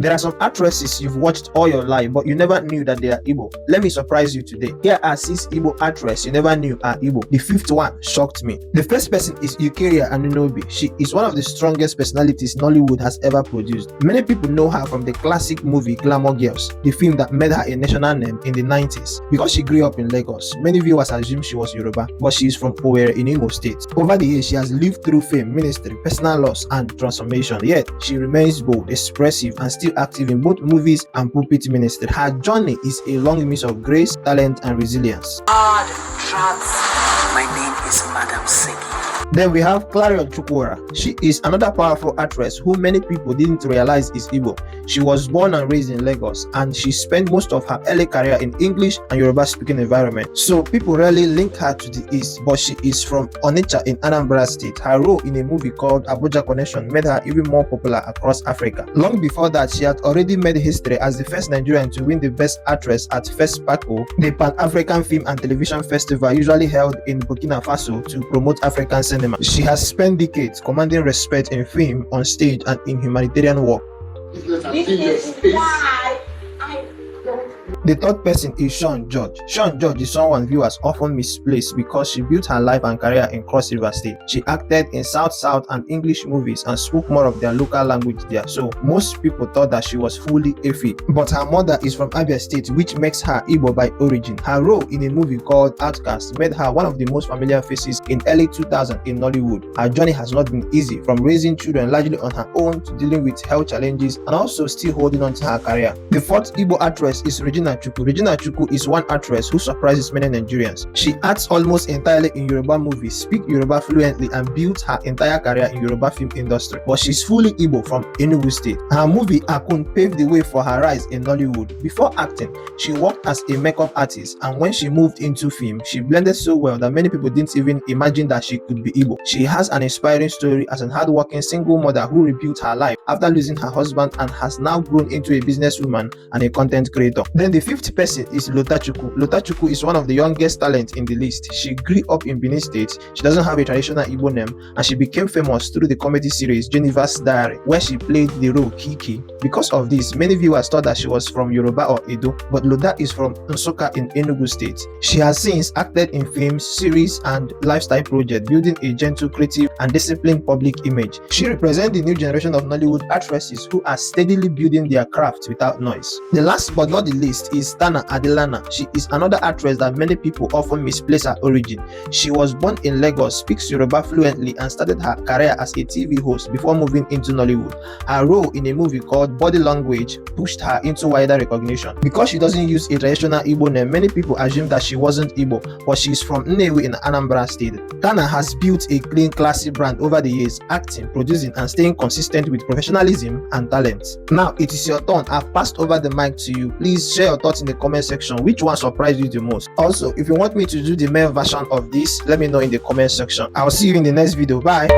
There are some actresses you've watched all your life, but you never knew that they are Igbo. Let me surprise you today. Here are 6 Igbo actresses you never knew are Igbo. The 5th one shocked me. The first person is Eukeria Anunobi. She is one of the strongest personalities Nollywood has ever produced. Many people know her from the classic movie Glamour Girls, the film that made her a national name in the 90s. Because she grew up in Lagos, many viewers assume she was Yoruba, but she is from Owerri in Imo State. Over the years, she has lived through fame, ministry, personal loss, and transformation. Yet, she remains bold, expressive, and still active in both movies and pulpit ministry. Her journey is a long mix of grace, talent, and resilience. God, my name is Madam Segi. Then we have Clarion Chukwura. She is another powerful actress who many people didn't realize is Igbo. She was born and raised in Lagos, and she spent most of her early career in English and Yoruba speaking environment. So people rarely link her to the East, but she is from Onitsha in Anambra State. Her role in a movie called Abuja Connection made her even more popular across Africa. Long before that, she had already made history as the first Nigerian to win the Best Actress at FESPACO, the Pan-African Film and Television Festival usually held in Burkina Faso to promote African cinema. She has spent decades commanding respect in film, on stage, and in humanitarian work. This is why I don't. The third person is Sean George. Sean George is someone viewers often misplace because she built her life and career in Cross River State. She acted in South and English movies and spoke more of their local language there, so most people thought that she was fully Efi. But her mother is from Abia State, which makes her Igbo by origin. Her role in a movie called Outcast made her one of the most familiar faces in early 2000 in Nollywood. Her journey has not been easy, from raising children largely on her own to dealing with health challenges and also still holding on to her career. The fourth Igbo actress is Regina Chukwu. Regina Chukwu is one actress who surprises many Nigerians. She acts almost entirely in Yoruba movies, speaks Yoruba fluently, and built her entire career in Yoruba film industry. But she's fully Igbo from Enugu State. Her movie Akun paved the way for her rise in Nollywood. Before acting, she worked as a makeup artist, and when she moved into film, she blended so well that many people didn't even imagine that she could be Igbo. She has an inspiring story as an hardworking single mother who rebuilt her life after losing her husband and has now grown into a businesswoman and a content creator. Then the fifth person is Lota Chukwu. Lota Chukwu is one of the youngest talents in the list. She grew up in Benin State. She doesn't have a traditional Igbo name, and she became famous through the comedy series Jennifer's Diary, where she played the role Kiki. Because of this, many viewers thought that she was from Yoruba or Edo, but Lota is from Nsukka in Enugu State. She has since acted in films, series, and lifestyle projects, building a gentle, creative, and disciplined public image. She represents the new generation of Nollywood actresses who are steadily building their craft without noise. The last but not the least is Tana Adelana. She is another actress that many people often misplace her origin. She was born in Lagos, speaks Yoruba fluently, and started her career as a TV host before moving into Nollywood. Her role in a movie called Body Language pushed her into wider recognition. Because she doesn't use a traditional Igbo name, many people assume that she wasn't Igbo, but she is from Nnewi in Anambra State. Tana has built a clean, classy brand over the years, acting, producing, and staying consistent with professionalism and talent. Now it is your turn. I've passed over the mic to you. Please share your thoughts in the comment section. Which one surprised you the most? Also, if you want me to do the male version of this, let me know in the comment section. I'll see you in the next video. Bye.